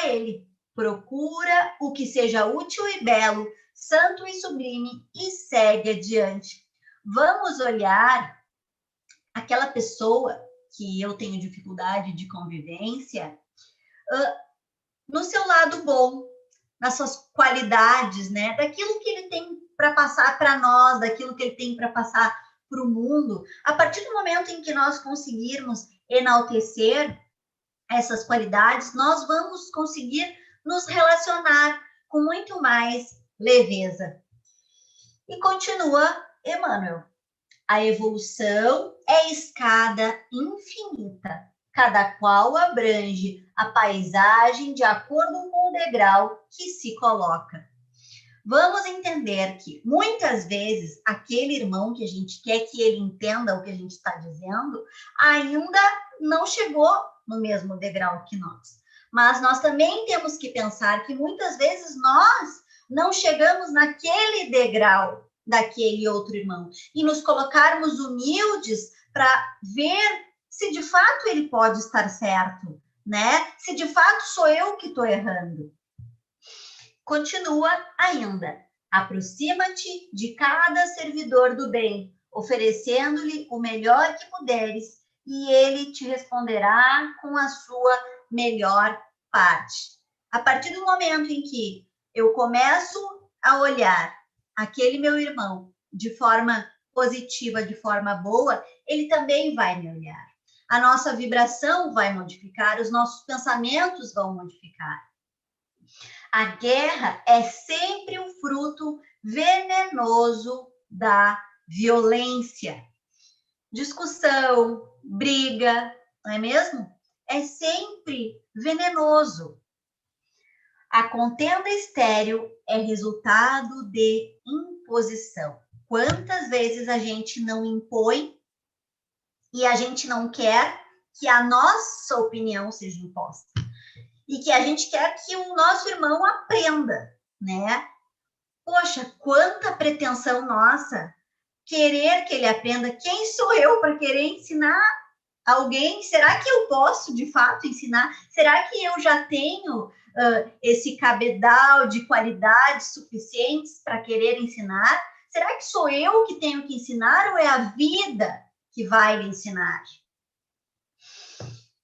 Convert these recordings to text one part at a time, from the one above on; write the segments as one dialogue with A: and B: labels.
A: a ele. Procura o que seja útil e belo, santo e sublime, e segue adiante. Vamos olhar aquela pessoa que eu tenho dificuldade de convivência, no seu lado bom, nas suas qualidades, né? Daquilo que ele tem para passar para nós, daquilo que ele tem para passar para o mundo. A partir do momento em que nós conseguirmos enaltecer essas qualidades, nós vamos conseguir nos relacionar com muito mais leveza. E continua Emmanuel. A evolução é escada infinita, cada qual abrange a paisagem de acordo com o degrau que se coloca. Vamos entender que, muitas vezes, aquele irmão que a gente quer que ele entenda o que a gente está dizendo, ainda não chegou no mesmo degrau que nós. Mas nós também temos que pensar que, muitas vezes, nós não chegamos naquele degrau daquele outro irmão e nos colocarmos humildes para ver se de fato ele pode estar certo, né? Se de fato sou eu que estou errando. Continua ainda. Aproxima-te de cada servidor do bem, oferecendo-lhe o melhor que puderes, e ele te responderá com a sua melhor parte. A partir do momento em que eu começo a olhar aquele meu irmão de forma positiva, de forma boa, ele também vai me olhar. A nossa vibração vai modificar, os nossos pensamentos vão modificar. A guerra é sempre um fruto venenoso da violência. Discussão, briga, não é mesmo? É sempre venenoso. A contenda estéril é resultado de imposição. Quantas vezes a gente não impõe e a gente não quer que a nossa opinião seja imposta? E que a gente quer que o nosso irmão aprenda, né? Poxa, quanta pretensão nossa querer que ele aprenda. Quem sou eu para querer ensinar alguém? Será que eu posso, de fato, ensinar? Será que eu já tenho esse cabedal de qualidades suficientes para querer ensinar? Será que sou eu que tenho que ensinar ou é a vida que vai lhe ensinar?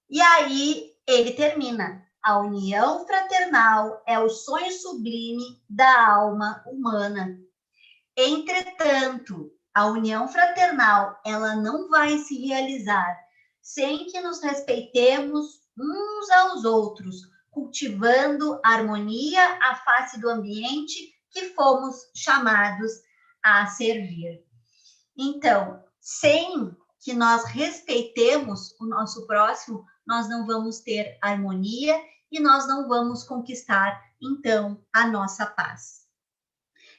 A: E aí ele termina. A união fraternal é o sonho sublime da alma humana. Entretanto, a união fraternal, ela não vai se realizar sem que nos respeitemos uns aos outros, cultivando harmonia à face do ambiente que fomos chamados a servir. Então, sem que nós respeitemos o nosso próximo, nós não vamos ter harmonia e nós não vamos conquistar, então, a nossa paz.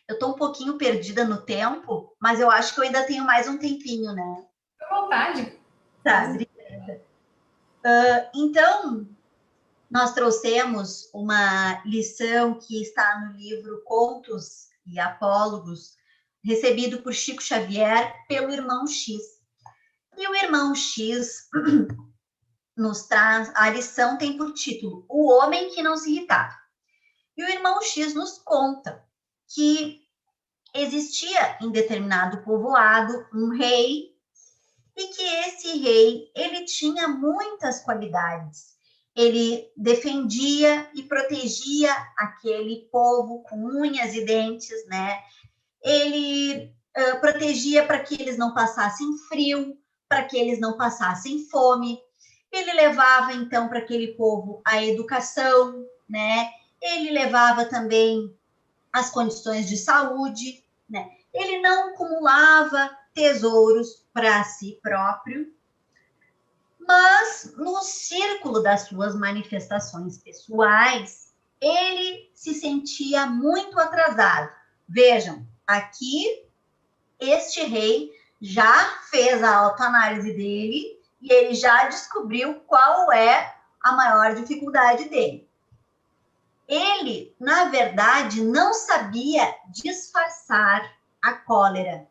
A: Eu estou um pouquinho perdida no tempo, mas eu acho que eu ainda tenho mais um tempinho, né?
B: À vontade.
A: Tá, obrigada. Então, nós trouxemos uma lição que está no livro Contos e Apólogos, recebido por Chico Xavier pelo irmão X. E o irmão X nos traz, a lição tem por título O Homem que Não Se Irritava. E o irmão X nos conta que existia em determinado povoado um rei e que esse rei, ele tinha muitas qualidades. Ele defendia e protegia aquele povo com unhas e dentes, né? Ele protegia para que eles não passassem frio, para que eles não passassem fome. Ele levava, então, para aquele povo a educação, né? Ele levava também as condições de saúde, né? Ele não acumulava tesouros para si próprio, mas no círculo das suas manifestações pessoais, ele se sentia muito atrasado. Vejam, aqui este rei já fez a autoanálise dele e ele já descobriu qual é a maior dificuldade dele. Ele, na verdade, não sabia disfarçar a cólera.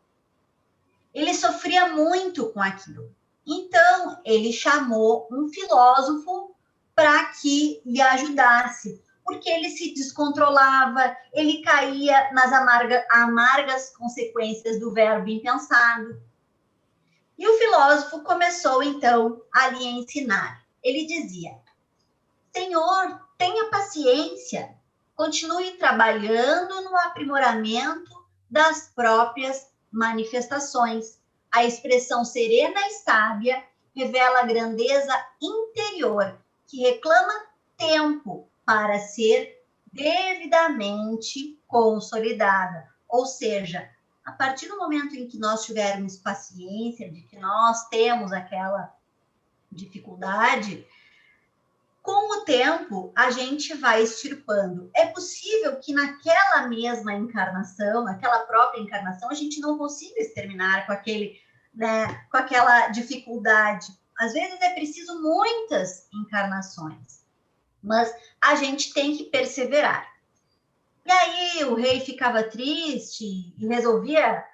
A: Ele sofria muito com aquilo. Então, ele chamou um filósofo para que lhe ajudasse, porque ele se descontrolava, ele caía nas amargas consequências do verbo impensado. E o filósofo começou, então, a lhe ensinar. Ele dizia: Senhor, tenha paciência, continue trabalhando no aprimoramento das próprias manifestações. A expressão serena e sábia revela a grandeza interior, que reclama tempo para ser devidamente consolidada. Ou seja, a partir do momento em que nós tivermos paciência, de que nós temos aquela dificuldade, com o tempo a gente vai extirpando. É possível que naquela mesma encarnação, naquela própria encarnação, a gente não consiga exterminar com aquele, né, com aquela dificuldade. Às vezes é preciso muitas encarnações, mas a gente tem que perseverar. E aí o rei ficava triste e resolvia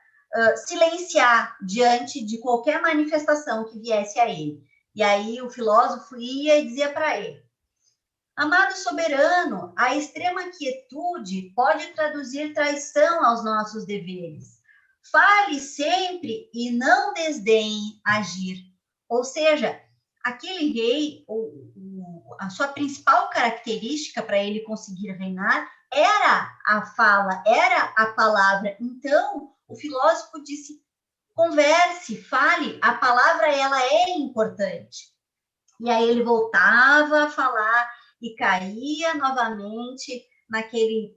A: silenciar diante de qualquer manifestação que viesse a ele. E aí o filósofo ia e dizia para ele: Amado soberano, a extrema quietude pode traduzir traição aos nossos deveres. Fale sempre e não desdenhe agir. Ou seja, aquele rei, a sua principal característica para ele conseguir reinar era a fala, era a palavra. Então, o filósofo disse: converse, fale, a palavra ela é importante. E aí ele voltava a falar e caía novamente naquele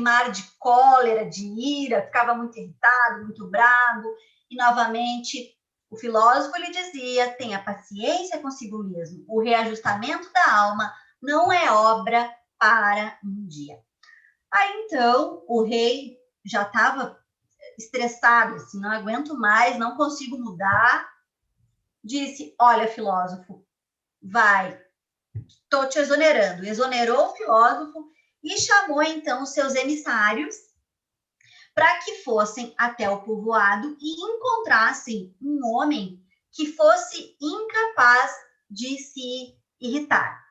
A: mar de cólera, de ira, ficava muito irritado, muito bravo, e novamente o filósofo lhe dizia: tenha paciência consigo mesmo, o reajustamento da alma não é obra para um dia. Aí então o rei já estava estressado, assim, não aguento mais, não consigo mudar. Disse: olha, filósofo, vai, estou te exonerando. Exonerou o filósofo e chamou então os seus emissários para que fossem até o povoado e encontrassem um homem que fosse incapaz de se irritar.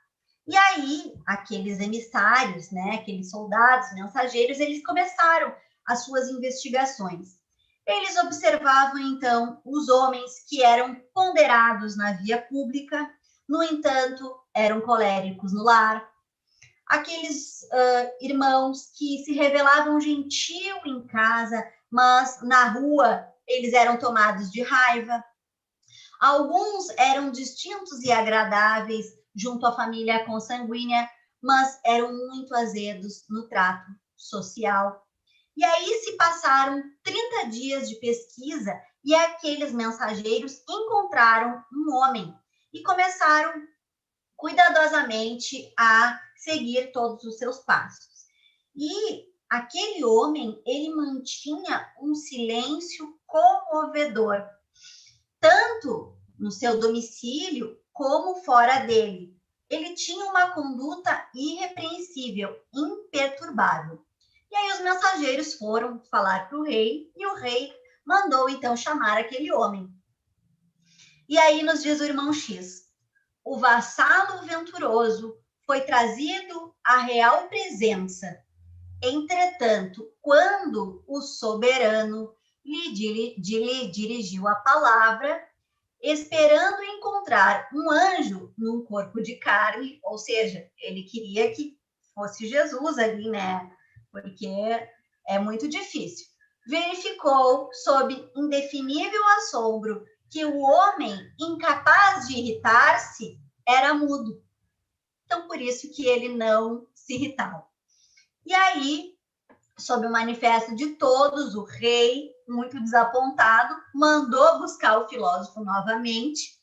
A: E aí, aqueles emissários, né, aqueles soldados, mensageiros, eles começaram as suas investigações. Eles observavam, então, os homens que eram ponderados na via pública, no entanto, eram coléricos no lar. Aqueles irmãos que se revelavam gentil em casa, mas na rua eles eram tomados de raiva. Alguns eram distintos e agradáveis junto à família consanguínea, mas eram muito azedos no trato social. E aí se passaram 30 dias de pesquisa e aqueles mensageiros encontraram um homem e começaram cuidadosamente a seguir todos os seus passos. E aquele homem, ele mantinha um silêncio comovedor, tanto no seu domicílio como fora dele. Ele tinha uma conduta irrepreensível, imperturbável. E aí os mensageiros foram falar para o rei, e o rei mandou então chamar aquele homem. E aí nos diz o irmão X: o vassalo venturoso foi trazido à real presença. Entretanto, quando o soberano lhe dirigiu a palavra, esperando encontrar um anjo num corpo de carne, ou seja, ele queria que fosse Jesus ali, né? Porque é muito difícil. Verificou, sob indefinível assombro, que o homem, incapaz de irritar-se, era mudo. Então, por isso que ele não se irritava. E aí, sob o manifesto de todos, o rei, muito desapontado, mandou buscar o filósofo novamente.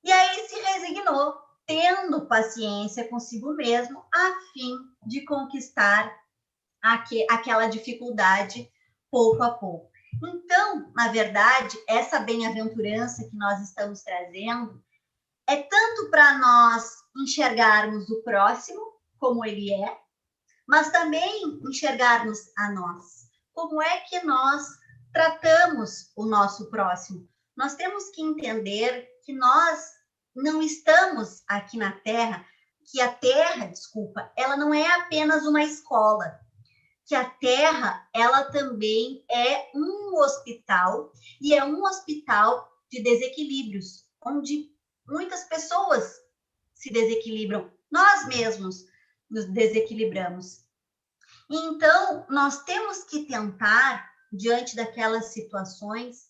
A: E aí se resignou, tendo paciência consigo mesmo, a fim de conquistar aquela dificuldade pouco a pouco. Então, na verdade, essa bem-aventurança que nós estamos trazendo é tanto para nós enxergarmos o próximo como ele é, mas também enxergarmos a nós. Como é que nós tratamos o nosso próximo? Nós temos que entender que nós não estamos aqui na Terra, que a Terra, desculpa, ela não é apenas uma escola, que a Terra, ela também é um hospital, e é um hospital de desequilíbrios, onde muitas pessoas se desequilibram, nós mesmos nos desequilibramos. Então, nós temos que tentar, diante daquelas situações,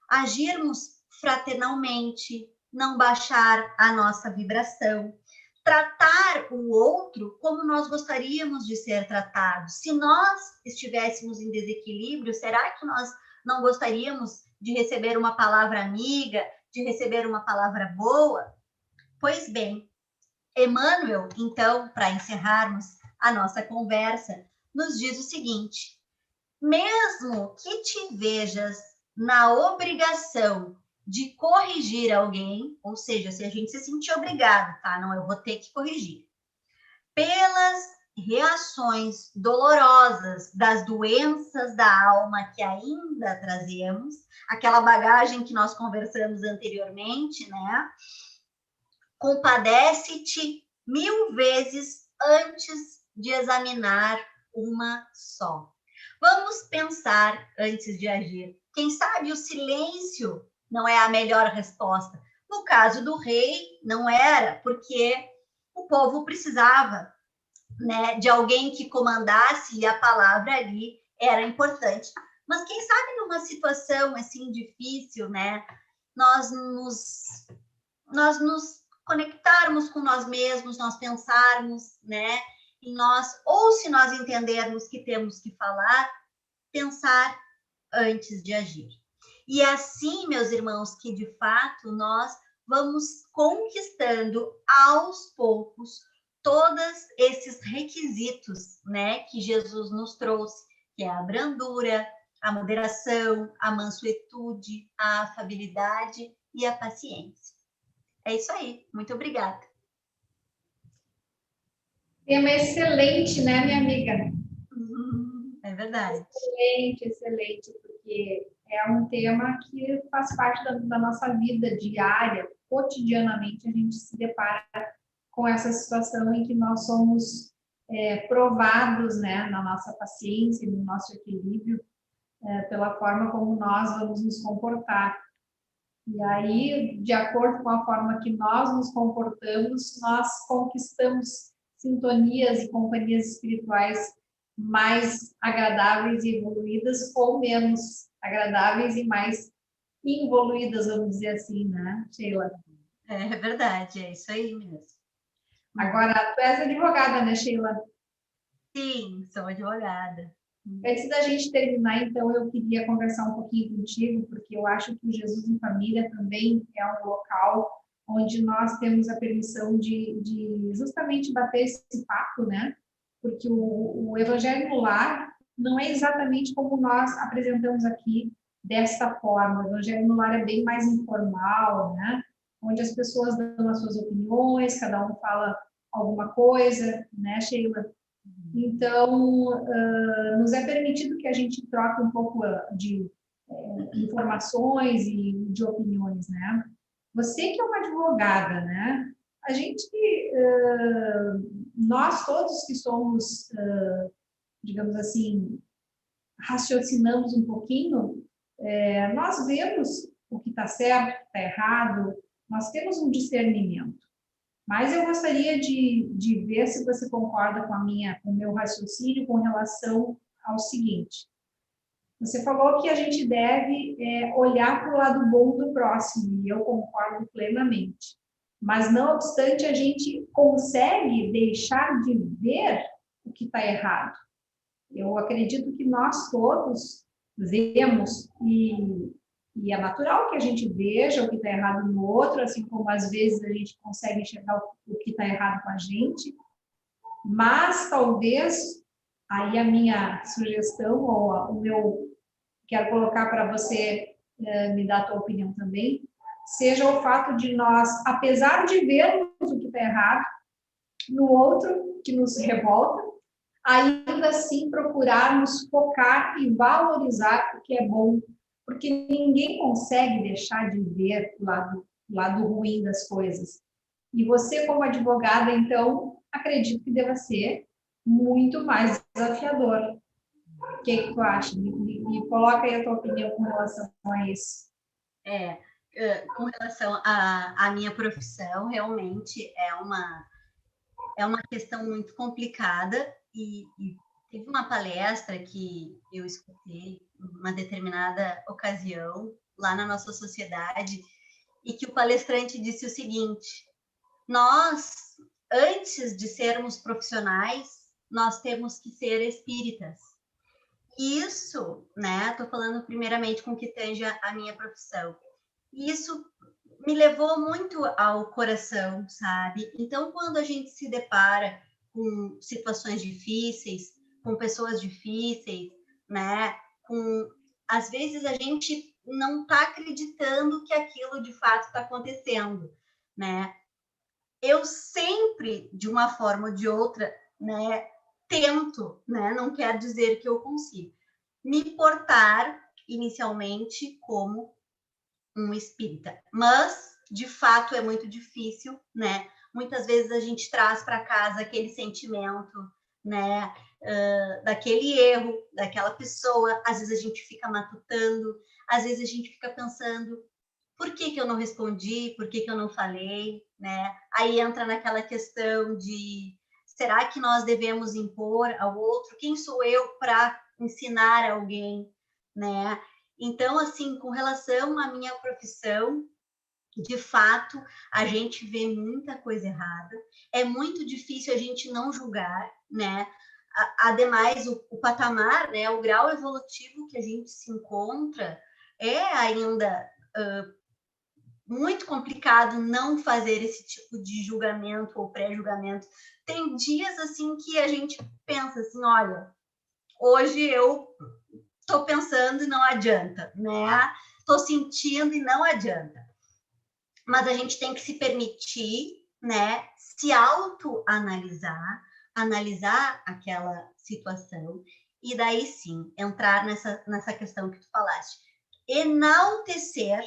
A: agirmos fraternalmente, não baixar a nossa vibração, tratar o outro como nós gostaríamos de ser tratados. Se nós estivéssemos em desequilíbrio, será que nós não gostaríamos de receber uma palavra amiga, de receber uma palavra boa? Pois bem, Emmanuel, então, para encerrarmos a nossa conversa, nos diz o seguinte: mesmo que te vejas na obrigação de corrigir alguém, ou seja, se a gente se sentir obrigado, tá? Não, eu vou ter que corrigir. Pelas reações dolorosas das doenças da alma que ainda trazemos, aquela bagagem que nós conversamos anteriormente, né? Compadece-te 1000 vezes antes de examinar uma só. Vamos pensar antes de agir. Quem sabe o silêncio não é a melhor resposta. No caso do rei, não era, porque o povo precisava, né, de alguém que comandasse e a palavra ali era importante. Mas quem sabe numa situação assim difícil, né, nós nos conectarmos com nós mesmos, nós pensarmos, né, em nós, ou se nós entendermos que temos que falar, pensar antes de agir. E é assim, meus irmãos, que de fato nós vamos conquistando aos poucos todos esses requisitos, né, que Jesus nos trouxe, que é a brandura, a moderação, a mansuetude, a afabilidade e a paciência. É isso aí. Muito obrigada.
B: Tema excelente, né, minha amiga?
A: É verdade.
B: Excelente, excelente, porque é um tema que faz parte da nossa vida diária, cotidianamente a gente se depara com essa situação em que nós somos provados, né, na nossa paciência, no nosso equilíbrio, pela forma como nós vamos nos comportar. E aí, de acordo com a forma que nós nos comportamos, nós conquistamos sintonias e companhias espirituais mais agradáveis e evoluídas, ou menos agradáveis e mais involuídas, vamos dizer assim, né, Sheila?
A: É verdade, é isso aí mesmo.
B: Agora, tu és advogada, né, Sheila?
A: Sim, sou advogada.
B: Antes da gente terminar, então, eu queria conversar um pouquinho contigo, porque eu acho que o Jesus em Família também é um local onde nós temos a permissão de justamente bater esse papo, né? Porque o Evangelho no Lar não é exatamente como nós apresentamos aqui, desta forma. O Evangelho no Lar é bem mais informal, né? Onde as pessoas dão as suas opiniões, cada um fala alguma coisa, né, Sheila? Então, nos é permitido que a gente troque um pouco de informações e de opiniões, né? Você que é uma advogada, né? A gente, nós todos que somos, digamos assim, raciocinamos um pouquinho, nós vemos o que está certo, o que está errado, nós temos um discernimento. Mas eu gostaria de ver se você concorda com o meu raciocínio com relação ao seguinte. Você falou que a gente deve olhar para o lado bom do próximo, e eu concordo plenamente. Mas, não obstante, a gente consegue deixar de ver o que está errado. Eu acredito que nós todos vemos e é natural que a gente veja o que está errado no outro, assim como às vezes a gente consegue enxergar o que está errado com a gente, mas talvez, aí a minha sugestão, ou o meu, quero colocar para você me dar a tua opinião também, seja o fato de nós, apesar de vermos o que está errado no outro, que nos revolta, ainda assim procurarmos focar e valorizar o que é bom, porque ninguém consegue deixar de ver o lado lado ruim das coisas. E você, como advogada, então, acredito que deva ser muito mais desafiador. O que tu acha? Me coloca aí a tua opinião com relação a isso.
A: Com relação à minha profissão, realmente é uma questão muito complicada e teve uma palestra que eu escutei em uma determinada ocasião lá na nossa sociedade e que o palestrante disse o seguinte: nós, antes de sermos profissionais, nós temos que ser espíritas. Isso, né? Estou falando primeiramente com o que tange a minha profissão. Isso me levou muito ao coração, sabe? Então, quando a gente se depara com situações difíceis, com pessoas difíceis, né? Às vezes a gente não está acreditando que aquilo de fato está acontecendo, né? Eu sempre, de uma forma ou de outra, né, tento, né, não quer dizer que eu consigo, me portar inicialmente como um espírita, mas de fato é muito difícil, né? Muitas vezes a gente traz para casa aquele sentimento, né, daquele erro, daquela pessoa, às vezes a gente fica matutando, às vezes a gente fica pensando, por que eu não respondi? Por que eu não falei? Né? Aí entra naquela questão de, será que nós devemos impor ao outro? Quem sou eu para ensinar alguém? Né? Então, assim, com relação à minha profissão, de fato, a gente vê muita coisa errada. É muito difícil a gente não julgar, né? Ademais, o patamar, né, o grau evolutivo que a gente se encontra é ainda muito complicado não fazer esse tipo de julgamento ou pré-julgamento. Tem dias assim que a gente pensa assim, olha, hoje eu estou pensando e não adianta, né? Estou sentindo e não adianta. Mas a gente tem que se permitir, né, se autoanalisar, analisar aquela situação e daí sim entrar nessa questão que tu falaste, enaltecer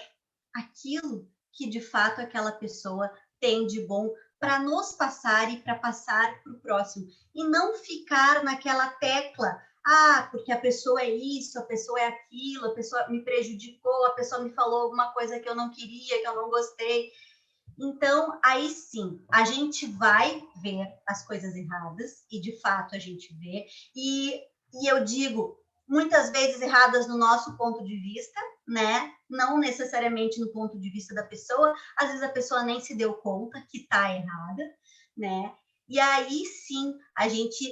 A: aquilo que de fato aquela pessoa tem de bom para nos passar e para passar para o próximo. E não ficar naquela tecla, porque a pessoa é isso, a pessoa é aquilo, a pessoa me prejudicou, a pessoa me falou alguma coisa que eu não queria, que eu não gostei. Então, aí sim, a gente vai ver as coisas erradas, e de fato a gente vê, e eu digo, muitas vezes erradas no nosso ponto de vista, né? Não necessariamente no ponto de vista da pessoa, às vezes a pessoa nem se deu conta que está errada, né? E aí sim, a gente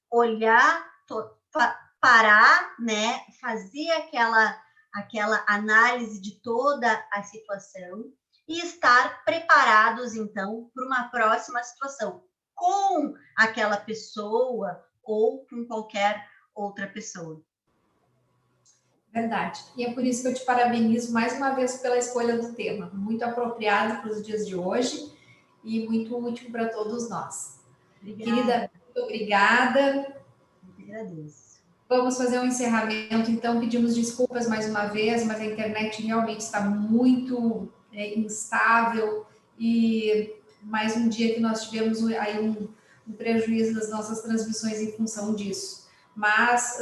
A: olhar, parar, né? Fazer aquela análise de toda a situação e estar preparados, então, para uma próxima situação com aquela pessoa ou com qualquer outra pessoa.
B: Verdade. E é por isso que eu te parabenizo mais uma vez pela escolha do tema. Muito apropriado para os dias de hoje e muito útil para todos nós. Obrigada. Querida, muito obrigada.
A: Eu agradeço.
B: Vamos fazer um encerramento, então pedimos desculpas mais uma vez, mas a internet realmente está muito instável e mais um dia que nós tivemos aí um prejuízo das nossas transmissões em função disso. Mas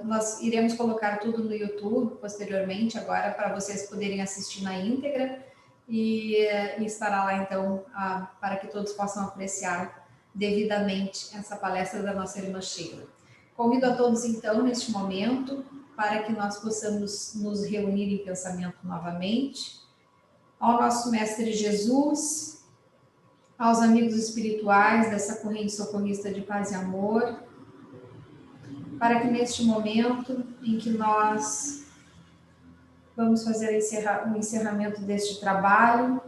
B: nós iremos colocar tudo no YouTube posteriormente, agora, para vocês poderem assistir na íntegra e estará lá, então, para que todos possam apreciar devidamente essa palestra da nossa irmã Sheila. Convido a todos, então, neste momento, para que nós possamos nos reunir em pensamento novamente, ao nosso Mestre Jesus, aos amigos espirituais dessa corrente socorrista de paz e amor, para que neste momento em que nós vamos fazer o encerramento deste trabalho,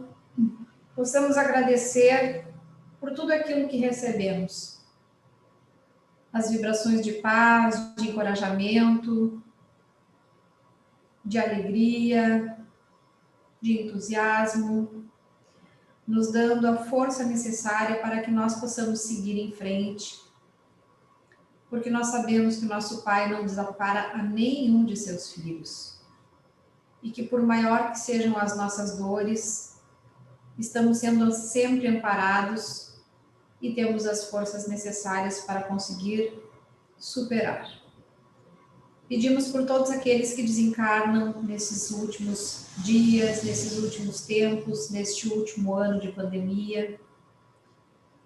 B: possamos agradecer por tudo aquilo que recebemos, as vibrações de paz, de encorajamento, de alegria, de entusiasmo, nos dando a força necessária para que nós possamos seguir em frente, porque nós sabemos que o nosso Pai não desampara a nenhum de seus filhos, e que por maior que sejam as nossas dores, estamos sendo sempre amparados e temos as forças necessárias para conseguir superar. Pedimos por todos aqueles que desencarnam nesses últimos dias, nesses últimos tempos, neste último ano de pandemia.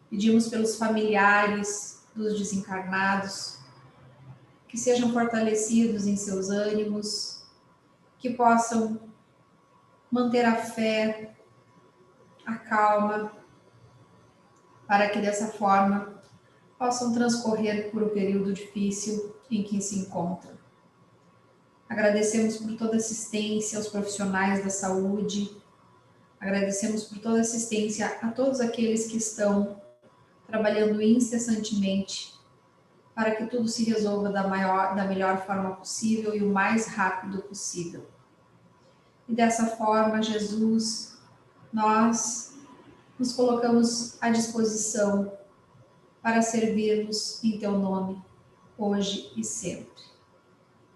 B: Pedimos pelos familiares dos desencarnados, que sejam fortalecidos em seus ânimos, que possam manter a fé, a calma, para que dessa forma possam transcorrer por um período difícil em que se encontram. Agradecemos por toda assistência aos profissionais da saúde, agradecemos por toda assistência a todos aqueles que estão trabalhando incessantemente para que tudo se resolva da melhor forma possível e o mais rápido possível. E dessa forma, Jesus, nós nos colocamos à disposição para servirmos em Teu nome, hoje e sempre.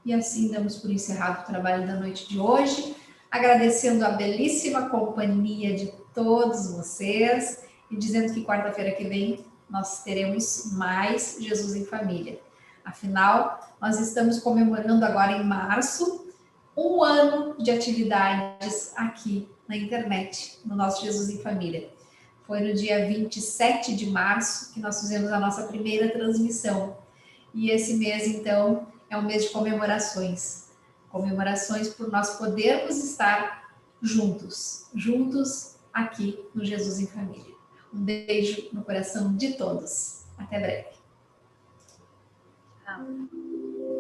B: E assim damos por encerrado o trabalho da noite de hoje, agradecendo a belíssima companhia de todos vocês e dizendo que quarta-feira que vem nós teremos mais Jesus em Família. Afinal, nós estamos comemorando agora em março um ano de atividades aqui na internet, no nosso Jesus em Família. Foi no dia 27 de março que nós fizemos a nossa primeira transmissão. E esse mês, então, é um mês de comemorações. Comemorações por nós podermos estar juntos aqui no Jesus em Família. Um beijo no coração de todos. Até breve.
A: Tchau.